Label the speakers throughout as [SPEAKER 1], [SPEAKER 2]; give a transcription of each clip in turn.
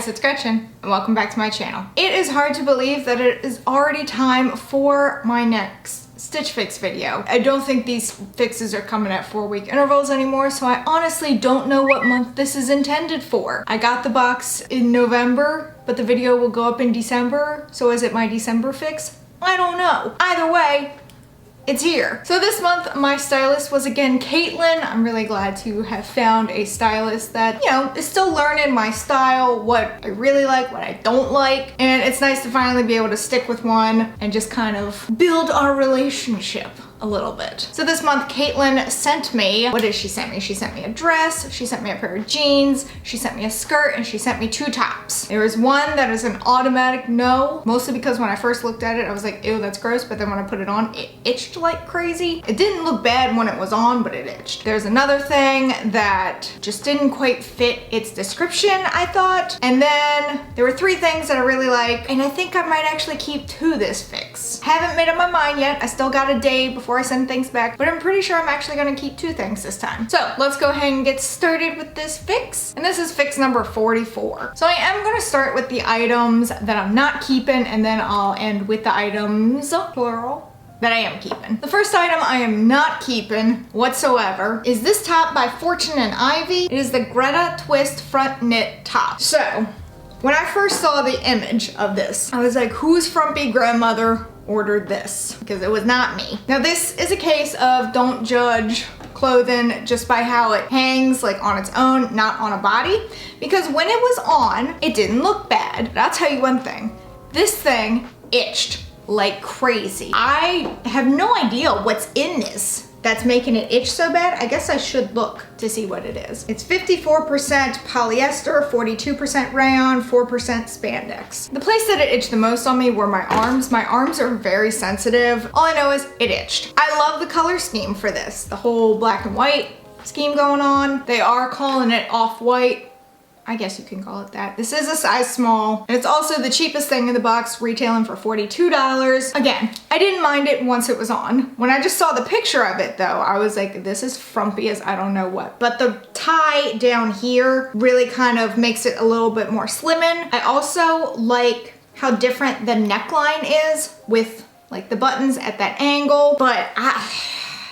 [SPEAKER 1] guys, it's Gretchen, and welcome back to my channel. It is hard to believe that it is already time for my next Stitch Fix video. I don't think these fixes are coming at 4-week intervals anymore, so I honestly don't know what month this is intended for. I got the box in November, but the video will go up in December, so is it my December fix? I don't know. Either way, it's here. So this month, my stylist was again Caitlin. I'm really glad to have found a stylist that, you know, is still learning my style, what I really like, what I don't like. And it's nice to finally be able to stick with one and just kind of build our relationship a little bit. So this month, Caitlin sent me, what did she send me? She sent me a dress, she sent me a pair of jeans, she sent me a skirt, and she sent me 2 tops. There is one that is an automatic no, mostly because when I first looked at it, I was like, ew, that's gross, but then when I put it on, it itched like crazy. It didn't look bad when it was on, but it itched. There's another thing that just didn't quite fit its description, I thought. And then there were 3 things that I really like, and I think I might actually keep to this fix. Haven't made up my mind yet. I still got a day before I send things back, but I'm pretty sure I'm actually gonna keep 2 things this time. So let's go ahead and get started with this fix. And this is fix number 44. So I am gonna start with the items that I'm not keeping, and then I'll end with the items, plural, that I am keeping. The first item I am not keeping whatsoever is this top by Fortune and Ivy. It is the Greta twist front knit top. So when I first saw the image of this, I was like, whose frumpy grandmother ordered this? Because it was not me. Now this is a case of don't judge clothing just by how it hangs, like on its own, not on a body. Because when it was on, it didn't look bad. But I'll tell you one thing, this thing itched like crazy. I have no idea what's in this that's making it itch so bad. I guess I should look to see what it is. It's 54% polyester, 42% rayon, 4% spandex. The place that it itched the most on me were my arms. My arms are very sensitive. All I know is it itched. I love the color scheme for this. The whole black and white scheme going on. They are calling it off-white. I guess you can call it that. This is a size small, and it's also the cheapest thing in the box, retailing for $42. Again, I didn't mind it once it was on. When I just saw the picture of it though, I was like, this is frumpy as I don't know what. But the tie down here really kind of makes it a little bit more slimming. I also like how different the neckline is with like the buttons at that angle, but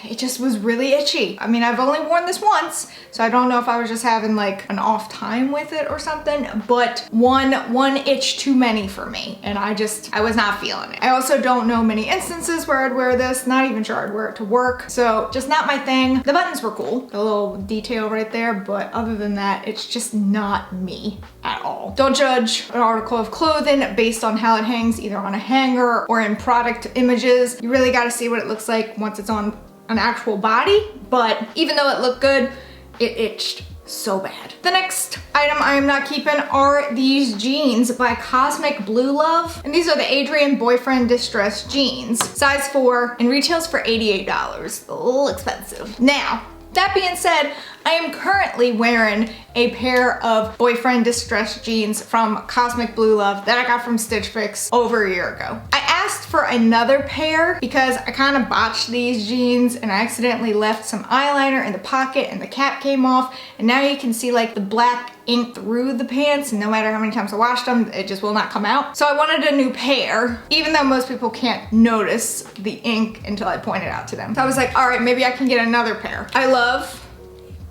[SPEAKER 1] it just was really itchy. I mean, I've only worn this once, so I don't know if I was just having like an off time with it or something, but one itch too many for me, and I was not feeling it. I also don't know many instances where I'd wear this, not even sure I'd wear it to work, so just not my thing. The buttons were cool, the little detail right there, but other than that, it's just not me at all. Don't judge an article of clothing based on how it hangs, either on a hanger or in product images. You really gotta see what it looks like once it's on an actual body, but even though it looked good, it itched so bad. The next item I am not keeping are these jeans by Cosmic Blue Love, and these are the Adrian boyfriend distressed jeans, size 4, and retails for $88. A little expensive. Now, that being said, I am currently wearing a pair of boyfriend distressed jeans from Cosmic Blue Love that I got from Stitch Fix over a year ago. I asked for another pair because I kind of botched these jeans and I accidentally left some eyeliner in the pocket and the cap came off, and now you can see like the black ink through the pants, and no matter how many times I washed them, it just will not come out. So I wanted a new pair, even though most people can't notice the ink until I point it out to them. So I was like, all right, maybe I can get another pair. I love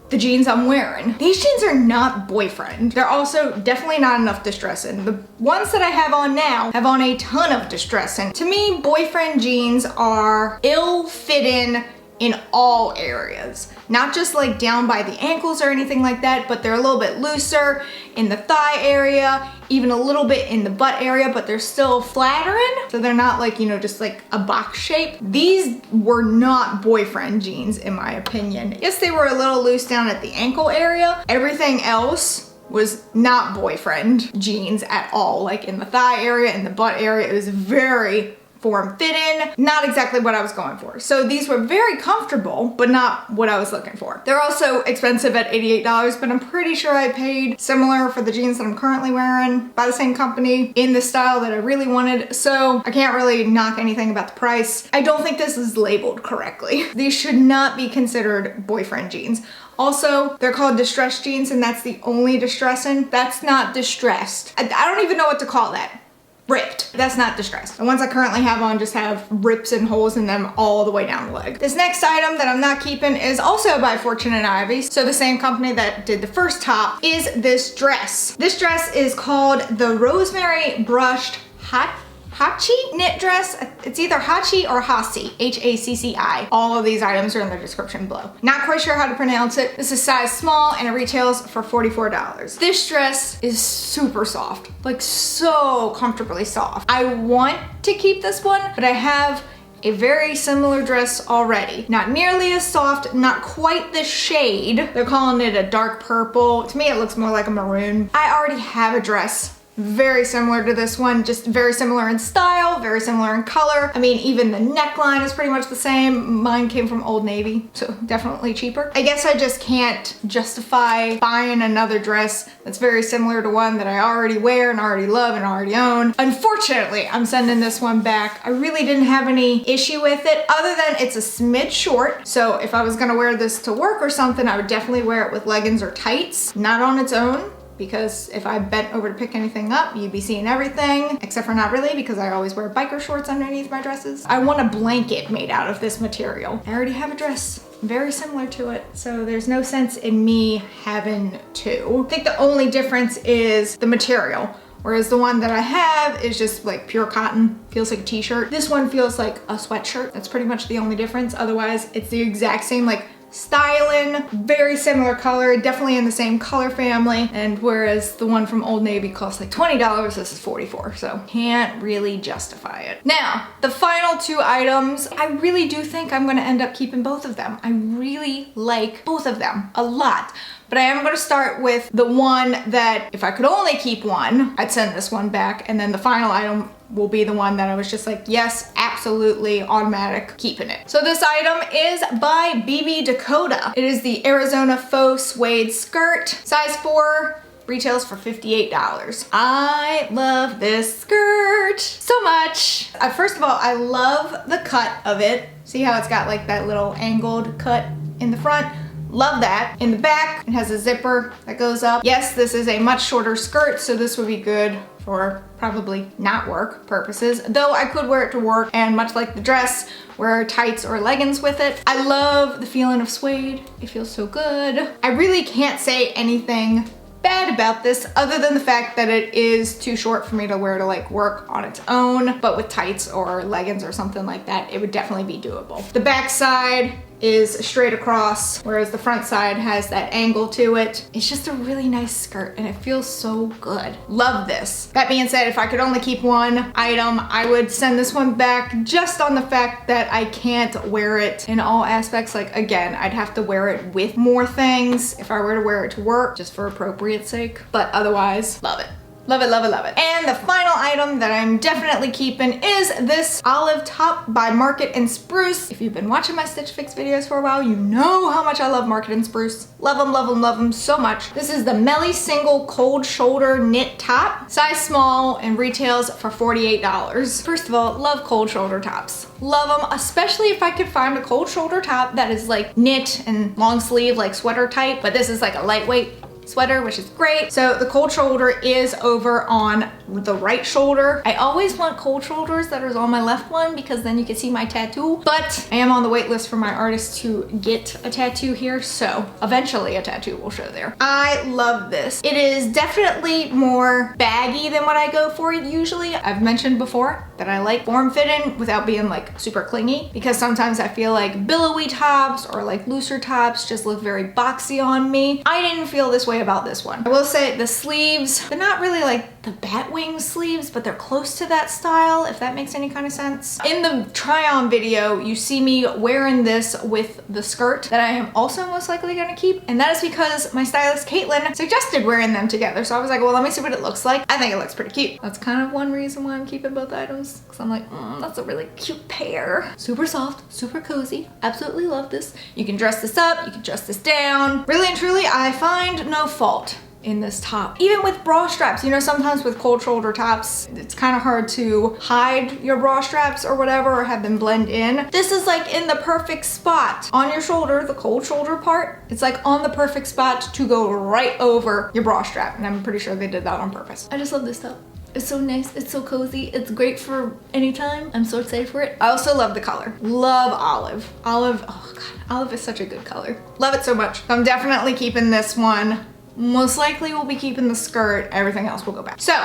[SPEAKER 1] the jeans I'm wearing. These jeans are not boyfriend. They're also definitely not enough distressing. The ones that I have on now have on a ton of distressing. To me, boyfriend jeans are ill-fitting in all areas. Not just like down by the ankles or anything like that, but they're a little bit looser in the thigh area, even a little bit in the butt area, but they're still flattering. So they're not like, you know, just like a box shape. These were not boyfriend jeans in my opinion. Yes, they were a little loose down at the ankle area. Everything else was not boyfriend jeans at all. Like in the thigh area, in the butt area, it was very form fitting, not exactly what I was going for. So these were very comfortable, but not what I was looking for. They're also expensive at $88, but I'm pretty sure I paid similar for the jeans that I'm currently wearing by the same company in the style that I really wanted. So I can't really knock anything about the price. I don't think this is labeled correctly. These should not be considered boyfriend jeans. Also, they're called distressed jeans, and that's the only distressing. That's not distressed. I don't even know what to call that. Ripped. That's not distressed. The ones I currently have on just have rips and holes in them all the way down the leg. This next item that I'm not keeping is also by Fortune and Ivy. So the same company that did the first top is this dress. This dress is called the Rosemary Brushed Hacci knit dress. It's either Hacci or Hacci, H-A-C-C-I. All of these items are in the description below. Not quite sure how to pronounce it. This is size small and it retails for $44. This dress is super soft, like so comfortably soft. I want to keep this one, but I have a very similar dress already. Not nearly as soft, not quite this shade. They're calling it a dark purple. To me, it looks more like a maroon. I already have a dress very similar to this one, just very similar in style, very similar in color. I mean, even the neckline is pretty much the same. Mine came from Old Navy, so definitely cheaper. I guess I just can't justify buying another dress that's very similar to one that I already wear and already love and already own. Unfortunately, I'm sending this one back. I really didn't have any issue with it other than it's a smidge short. So if I was gonna wear this to work or something, I would definitely wear it with leggings or tights, not on its own. Because if I bent over to pick anything up, you'd be seeing everything, except for not really, because I always wear biker shorts underneath my dresses. I want a blanket made out of this material. I already have a dress very similar to it, so there's no sense in me having two. I think the only difference is the material. Whereas the one that I have is just like pure cotton, feels like a t-shirt. This one feels like a sweatshirt. That's pretty much the only difference. Otherwise, it's the exact same like styling, very similar color, definitely in the same color family. And whereas the one from Old Navy costs like $20, this is $44, so can't really justify it. Now, the final two items, I really do think I'm gonna end up keeping both of them. I really like both of them a lot. But I am gonna start with the one that if I could only keep one, I'd send this one back. And then the final item will be the one that I was just like, yes, absolutely, automatic, keeping it. So this item is by BB Dakota. It is the Arizona Faux Suede skirt, size 4, retails for $58. I love this skirt so much. First of all, I love the cut of it. See how it's got like that little angled cut in the front? Love that. In the back, it has a zipper that goes up. Yes, this is a much shorter skirt, so this would be good for probably not work purposes, though I could wear it to work, and much like the dress, wear tights or leggings with it. I love the feeling of suede. It feels so good. I really can't say anything bad about this other than the fact that it is too short for me to wear to like work on its own, but with tights or leggings or something like that, it would definitely be doable. The back side is straight across, whereas the front side has that angle to it. It's just a really nice skirt and it feels so good. Love this. That being said, if I could only keep one item, I would send this one back just on the fact that I can't wear it in all aspects. Like again, I'd have to wear it with more things if I were to wear it to work, just for appropriate sake. But otherwise, love it. Love it, love it, love it. And the final item that I'm definitely keeping is this olive top by Market and Spruce. If you've been watching my Stitch Fix videos for a while, you know how much I love Market and Spruce. Love them, love them, love them so much. This is the Melly single cold shoulder knit top, size small, and retails for $48. First of all, love cold shoulder tops. Love them, especially if I could find a cold shoulder top that is like knit and long sleeve, like sweater type, but this is like a lightweight sweater, which is great. So the cold shoulder is over on the right shoulder. I always want cold shoulders that are on my left one because then you can see my tattoo, but I am on the wait list for my artist to get a tattoo here, so eventually a tattoo will show there. I love this. It is definitely more baggy than what I go for usually. I've mentioned before that I like form fitting without being like super clingy, because sometimes I feel like billowy tops or like looser tops just look very boxy on me. I didn't feel this way about this one. I will say the sleeves, they're not really like the bat wing sleeves, but they're close to that style, if that makes any kind of sense. In the try on video, you see me wearing this with the skirt that I am also most likely gonna keep. And that is because my stylist Caitlin suggested wearing them together. So I was like, well, let me see what it looks like. I think it looks pretty cute. That's kind of one reason why I'm keeping both items. Cause I'm like, that's a really cute pair. Super soft, super cozy. Absolutely love this. You can dress this up, you can dress this down. Really and truly, I find no fault in this top. Even with bra straps, you know, sometimes with cold shoulder tops, it's kind of hard to hide your bra straps or whatever, or have them blend in. This is like in the perfect spot on your shoulder, the cold shoulder part. It's like on the perfect spot to go right over your bra strap. And I'm pretty sure they did that on purpose. I just love this top. It's so nice, it's so cozy, it's great for anytime. I'm so excited for it. I also love the color. Love olive. Olive, oh God, olive is such a good color. Love it so much. I'm definitely keeping this one. Most likely we'll be keeping the skirt, everything else will go back. So,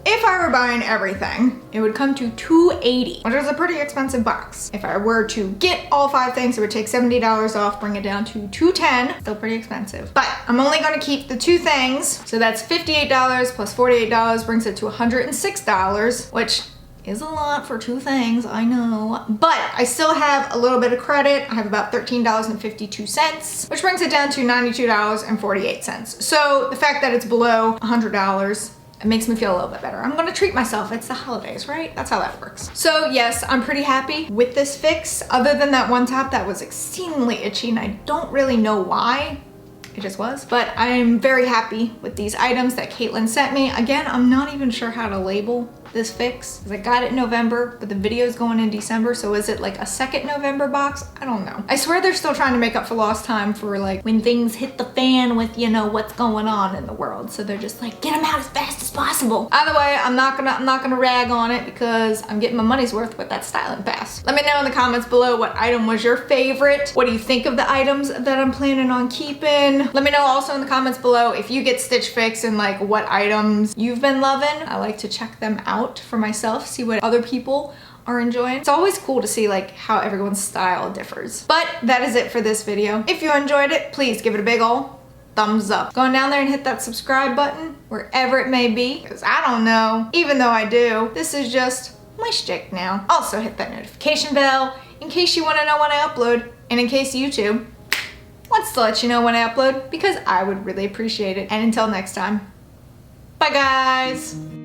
[SPEAKER 1] if I were buying everything, it would come to $280, which is a pretty expensive box. If I were to get all 5 things, it would take $70 off, bring it down to $210, still pretty expensive. But I'm only gonna keep the 2 things, so that's $58 plus $48 brings it to $106, which is a lot for 2 things, I know. But I still have a little bit of credit. I have about $13.52, which brings it down to $92.48. So the fact that it's below $100, it makes me feel a little bit better. I'm gonna treat myself. It's the holidays, right? That's how that works. So yes, I'm pretty happy with this fix, other than that one top that was exceedingly itchy, and I don't really know why. It just was. But I'm very happy with these items that Caitlin sent me. Again, I'm not even sure how to label this fix, because I got it in November, but the video is going in December, so is it like a second November box? I don't know. I swear they're still trying to make up for lost time for like when things hit the fan with, you know, what's going on in the world. So they're just like, get them out as fast as possible. Either way, I'm not gonna rag on it because I'm getting my money's worth with that styling pass. Let me know in the comments below what item was your favorite. What do you think of the items that I'm planning on keeping? Let me know also in the comments below if you get Stitch Fix and like what items you've been loving. I like to check them out for myself, see what other people are enjoying. It's always cool to see like how everyone's style differs. But that is it for this video. If you enjoyed it, please give it a big ol' thumbs up. Going down there and hit that subscribe button wherever it may be, because I don't know, even though I do. This is just my shtick now. Also hit that notification bell in case you want to know when I upload, and in case YouTube wants to let you know when I upload, because I would really appreciate it. And until next time, bye guys.